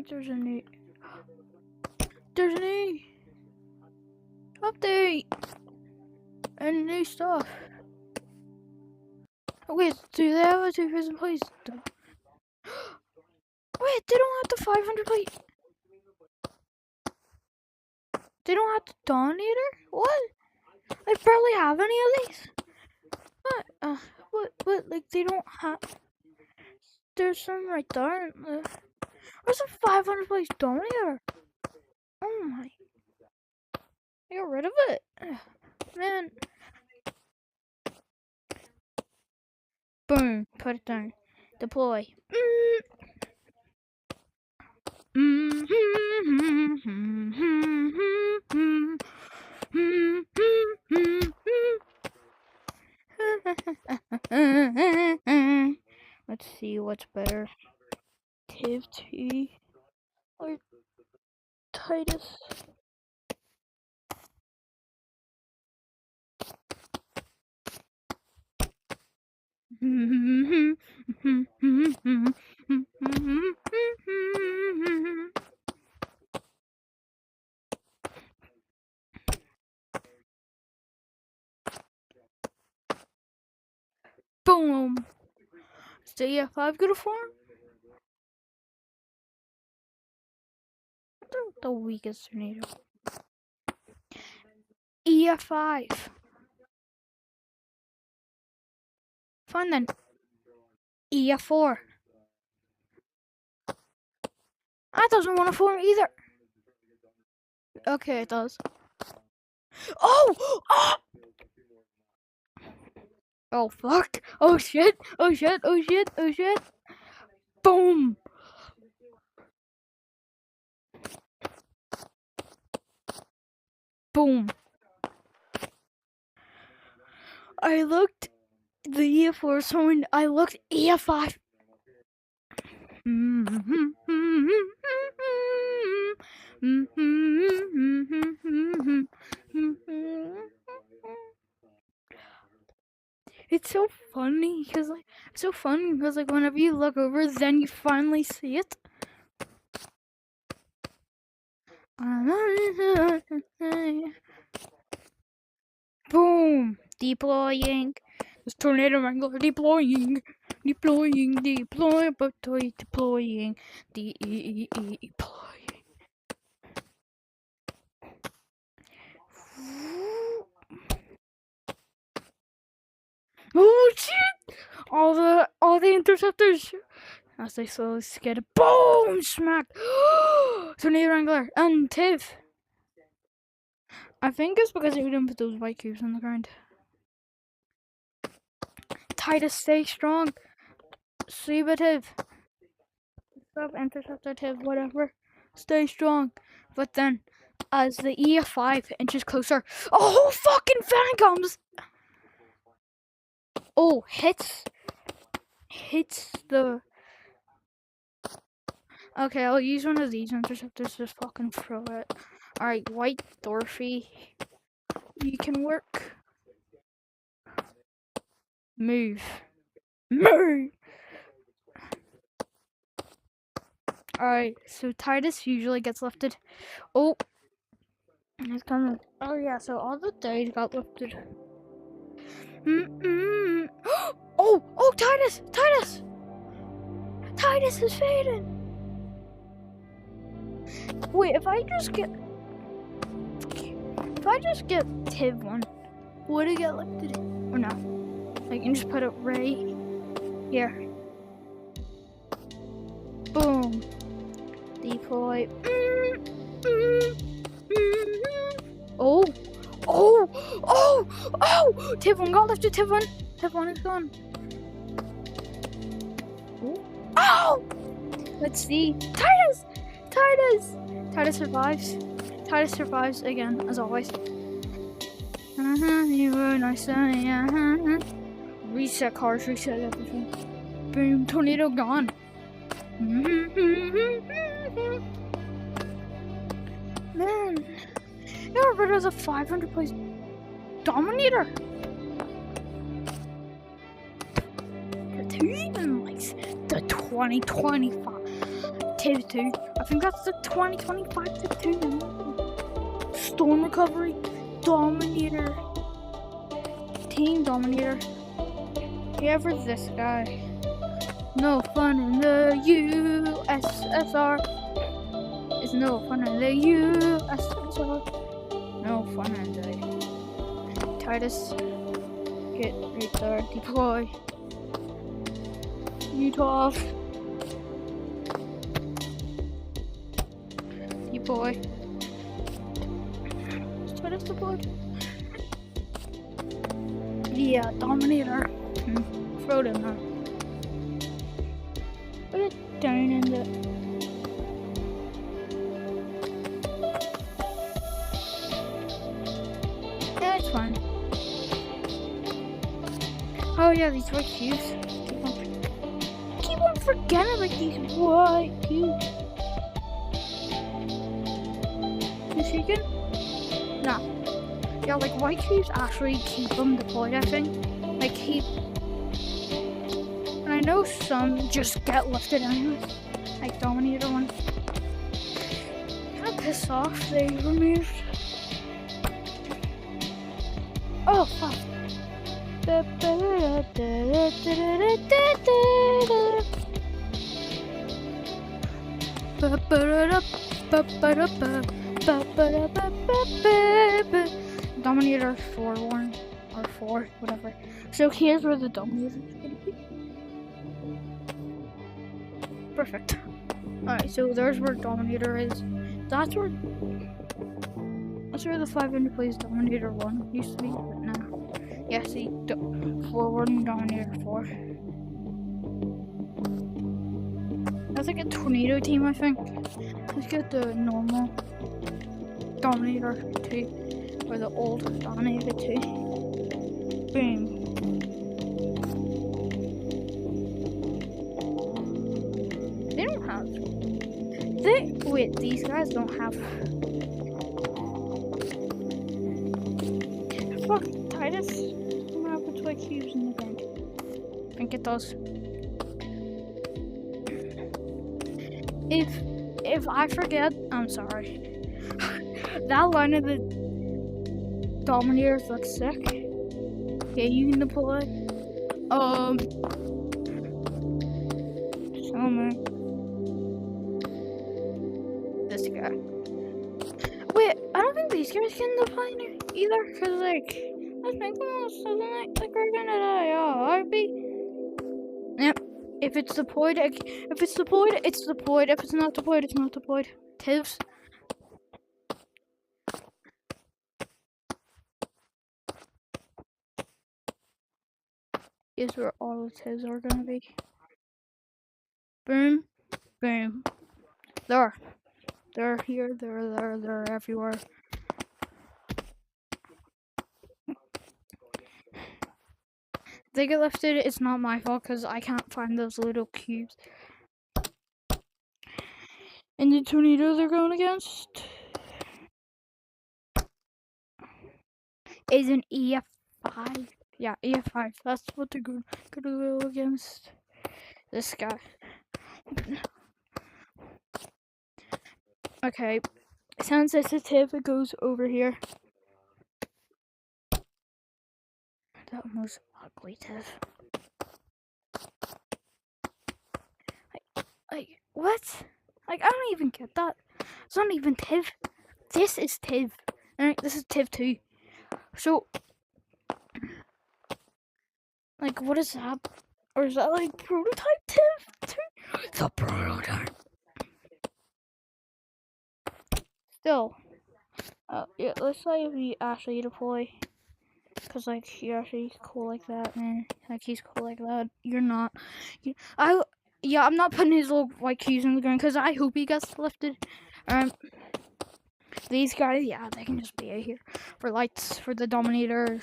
think there's a new... There's a new update and new stuff. Wait, do they have a 2,000 place? Wait, they don't have the 500 plate. They don't have the Dominator? What? I barely have any of these. What, like, they don't have... There's some right there. Where's the 500 place Dominator? Oh my... I got rid of it. Man. Boom. Put it down. Deploy. Let's see what's better. Tiv T or Titus. Boom! Is the EF5 gonna form? They're the weakest tornado. EF5. Fine then. EF4. That doesn't want to form either. Okay, it does. Oh! Oh! Oh fuck! Oh shit! Oh shit! Oh shit! Oh shit! Boom! Boom! I looked the EF4 someone. I looked EF5. It's so funny because like whenever you look over, then you finally see it. Boom! Deploying. This tornado wrangler deploying. Deploying. Deploying. Deploying. Oh shit! All the interceptors as they slowly get a boom smack. Tornado Wrangler and Tiv. I think it's because we didn't put those white cubes on the ground. Titus, stay strong. Seba Tiv. Stop interceptor Tiv, whatever. Stay strong. But then as the EF5 inches closer, a whole fucking fan comes. Oh, hits the... Okay, I'll use one of these interceptors to fucking throw it. Alright, White Dorothy. You can work. Move. Move! Alright, so Titus usually gets lifted. Oh! It's coming. Oh yeah, so all the days got lifted. Oh, Titus! Titus is fading! Wait, if I just get Tiv 1, would it get lifted? Or no? I can just put it right here. Boom. Deploy. Oh! Tiv 1 got lifted, Tiv 1 is gone. Oh! Let's see. Titus survives. Titus survives again, as always. You were nice. Reset cars, reset everything. Boom, tornado gone. Man, you ever rid of the 500 place Dominator? Who even likes the 2025? Tiv 2. I think that's the 2025 Tiv 2. Storm Recovery, Dominator, Team Dominator. Whoever's this guy. No fun in the USSR. It's no fun in the USSR. No fun in the Titus. Get right there. Deploy. Utah. Deploy. Titus deployed. Yeah, Dominator. Throw them now. Put it down in the. Yeah, it's fine. Oh yeah, these white cubes. Keep on forgetting like these white cubes. You see good? Nah. Yeah, like white cubes actually keep them deployed, I think. Like keep. And I know some just get lifted anyways. Like Dominator one. Kind of pissed off they removed. Oh fuck. Dominator 4-1 or 4, whatever. So here's where the Dominator is gonna be. Perfect. Alright, so there's where Dominator is. That's where the 500 plays Dominator 1 used to be, but now. Yeah, see, 4-1 and Dominator 4. That's like a tornado team, I think. Let's get the normal Dominator 2, or the old Dominator 2. Boom. They don't have. Wait, these guys don't have. Fuck, Titus. What happened to like cubes in the bank? I think it does. If I forget, I'm sorry. That line of the Dominators looks sick. Yeah, you can deploy. So man. This guy. Wait, I don't think these guys can deploy either, cause like let's make them all something like we're gonna die. Yep. If it's deployed, it's deployed. If it's not deployed, it's not deployed. Tivs. Is where all the Tivs are gonna be. Boom, boom. There. They're here. They're everywhere. They get lifted. It's not my fault because I can't find those little cubes. And the tornado they're going against is an EF5. Yeah, EF5. That's what they're gonna go against. This guy. Okay. Sound sensitive. It goes over here. That was ugly, Tiv. Like, what? Like, I don't even get that. It's not even Tiv. This is Tiv. Alright, this is Tiv 2. So, like, what is that? Or is that, like, prototype Tiv 2? The prototype. Still. Yeah, let's say if we actually deploy. Cause, like, you're actually cool like that, man. Like, he's cool like that. You're not. Yeah, I'm not putting his little white keys in the ground because I hope he gets lifted. These guys, yeah, they can just be out here for lights for the Dominator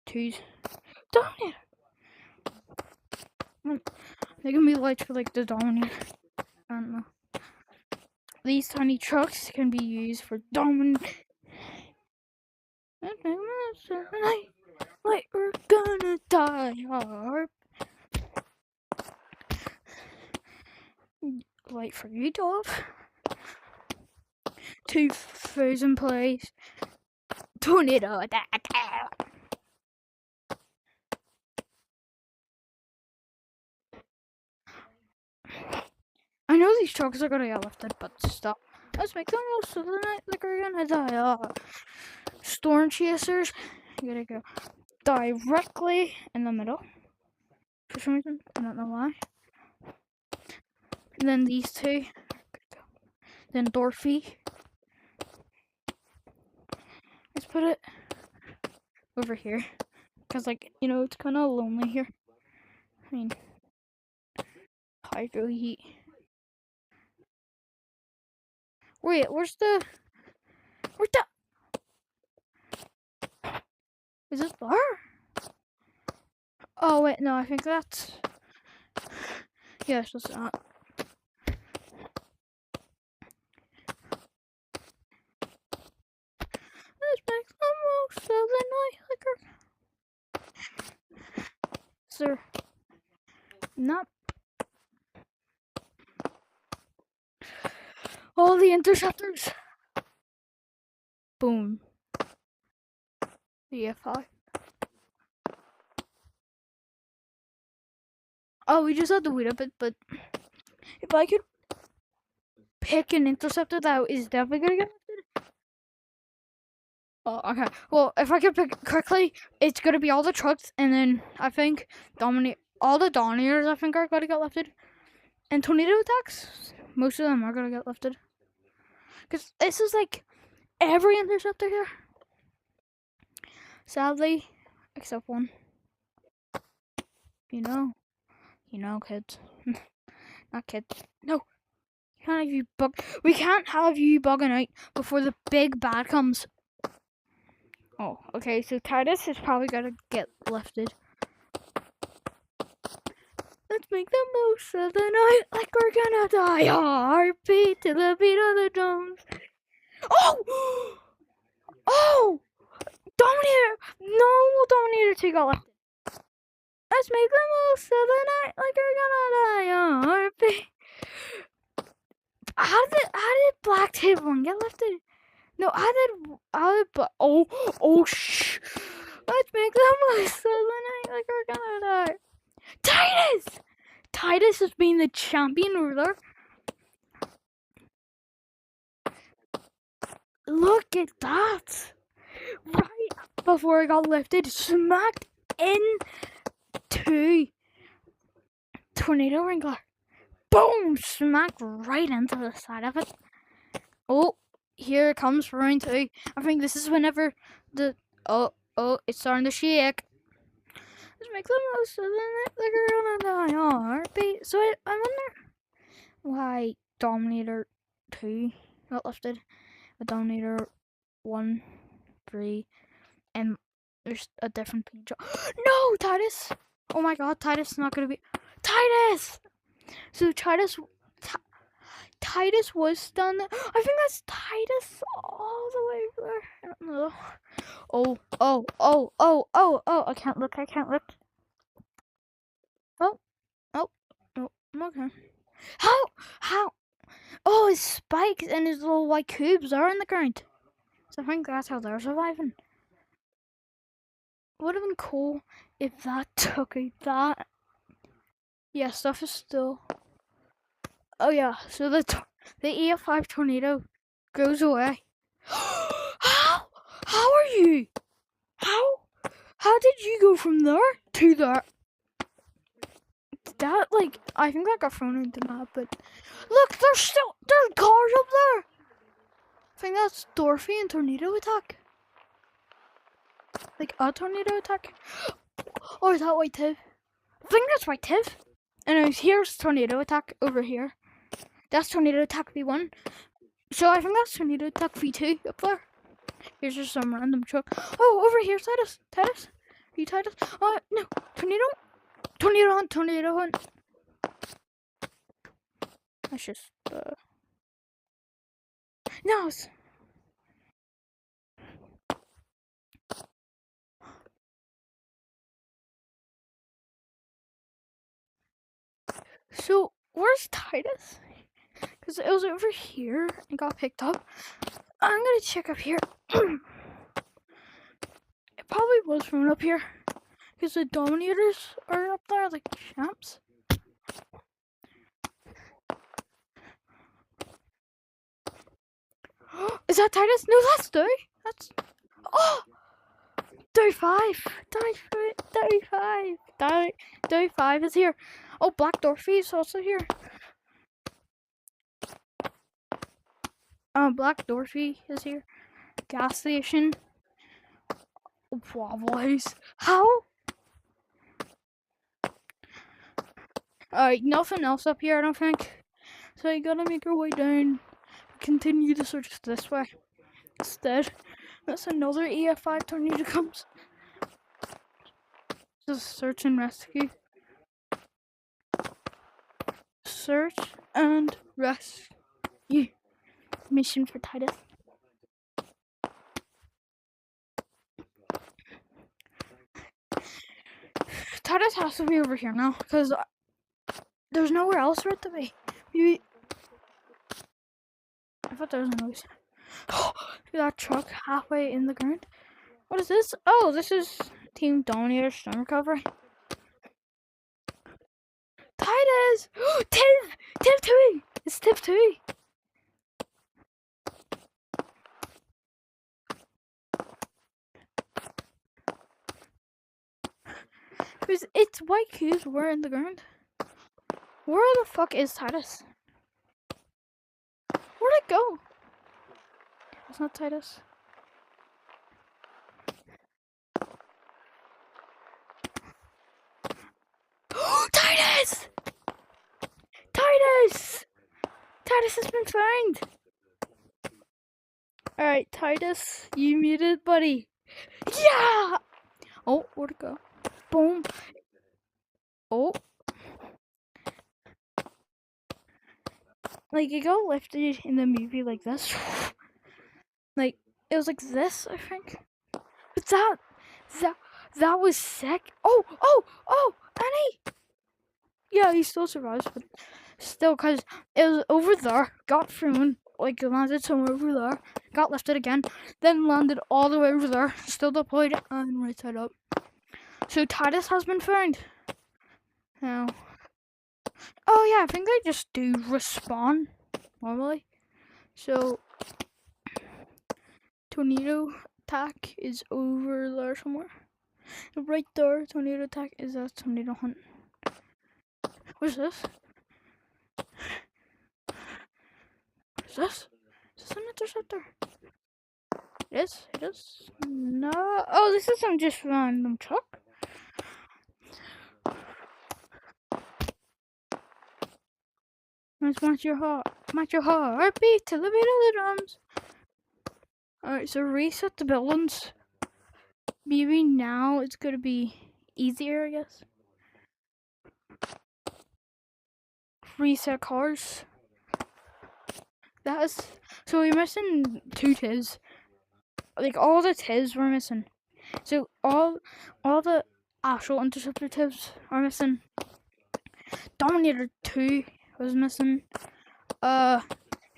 2s. Dominator! They can be lights for like the Dominator. I don't know. These tiny trucks can be used for Dominator. Like we're gonna die hard. light for you, Dove. 2,000 plays. Tornado attack. I know these trucks are gonna get lifted, but stop. Let's make them go so the night like we're gonna die. Storm chasers, you gotta go directly in the middle. For some reason, I don't know why. And then these two. Then Dorothy. Let's put it over here. Because, like, you know, it's kind of lonely here. I mean, hydro heat. Wait, where's the... Is it there? Oh, wait, no, I think that's... Yes, that's not. Let's make the most of the night liquor. Sir. Not. All the interceptors. Boom. The F5. Oh, we just had to wait a bit, but if I could pick an interceptor that is definitely gonna get lifted. Oh, okay. Well, if I could pick quickly, it's gonna be all the trucks, and then I think all the Dominators I think are gonna get lifted. And tornado attacks, most of them are gonna get lifted. Cause this is like every interceptor here. Sadly, except one. You know, kids. Not kids. No. We can't have you bugging out before the big bad comes. Oh, okay, so Titus is probably gonna get lifted. Let's make the most of the night like we're gonna die. Heartbeat to the beat of the drums. Oh! Oh! Dominator! No, Dominator 2 got lifted. Let's make the most of the night like we're gonna die. Heartbeat. How did Black Tape 1 get lifted? No, how did shh. Let's make the most of the night like we're gonna die. Titus! Titus has been the champion ruler. Look at that! Right before it got lifted, smacked into Tornado Wrangler. Boom! Smacked right into the side of it. Oh, here it comes for round 2. I think this is whenever the... Oh, it's starting to shake. Let's make the most of the night like we're gonna die. Oh, heartbeat. So I wonder why Dominator 2 got lifted. But Dominator 1, 3, and there's a different page. No, Titus! Oh my god, Titus is not gonna be... Titus! So Titus was done. I think that's Titus all the way there. I don't know. Oh, I can't look. Oh, okay. How? Oh, his spikes and his little white cubes are in the ground. So I think that's how they're surviving. Would have been cool if that took out that. Yeah, stuff is still... Oh yeah, so the EF5 tornado goes away. How are you? How did you go from there to there? That, like, I think that got thrown into the map, but look, there's cars up there. I think that's Dorothy and Tornado Attack. Like a Tornado Attack. Or is that White Tiv? I think that's White Tiv. Anyways, here's Tornado Attack over here. That's Tornado Attack V1. So I think that's Tornado Attack V2 up there. Here's just some random truck. Oh, over here, Titus. Are you Titus? Oh, no. Tornado Hunt. That's just, No. So, where's Titus? because it was over here and got picked up. I'm gonna check up here. It probably was from up here because the Dominators are up there, like champs. Is that Titus? No, that's Dory. That's 35. 35 is here. Oh, Black Dorothy is also here. Black Dorothy is here. Gas station. Wobblies. How? Alright, nothing else up here, I don't think. So you gotta make your way down. Continue to search this way. Instead, that's another EF5 tornado comes. Just search and rescue. Search and rescue. Mission for Titus. Titus has to be over here now, because there's nowhere else for it to be. Maybe... I thought there was a noise. That truck halfway in the ground. What is this? Oh, this is Team Dominator Storm Recovery. Titus! Tiv 2! It's Tiv 2! Because it's white cubes were in the ground. Where the fuck is Titus? Where'd it go? It's not Titus. Titus! Titus! Titus has been found! Alright, Titus, you muted, buddy. Yeah! Oh, where'd it go? Boom. Oh. Like, it got lifted in the movie like this. Like, it was like this, I think. But that was sick. Oh, Annie! Yeah, he still survives, but still, because it was over there, got thrown, like, landed somewhere over there, got lifted again, then landed all the way over there, still deployed, and right side up. So, Titus has been found. Now, oh yeah, I think they just do respawn normally. So, tornado attack is over there somewhere. Right there, tornado attack is a tornado hunt. What's this? What's this? Is this an interceptor? It is. No. Oh, this is some just random truck. Let's match your heartbeat to the beat of the drums. Alright, so reset the buildings. Maybe now it's gonna be easier, I guess. Reset cars. So we're missing 2 TIVs. Like, all the TIVs were missing. So all the actual interceptor TIVs are missing. Dominator 2 was missing. You're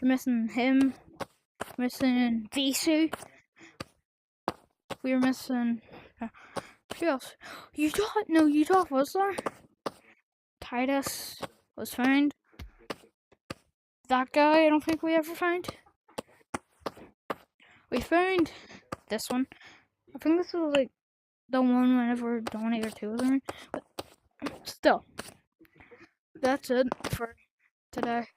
missing him. Missing Visu. We were missing. Who else? Utah was there. Titus was found. That guy, I don't think we ever found. We found this one. I think this was like the one whenever Dominator 2 was around. But still, that's it for today.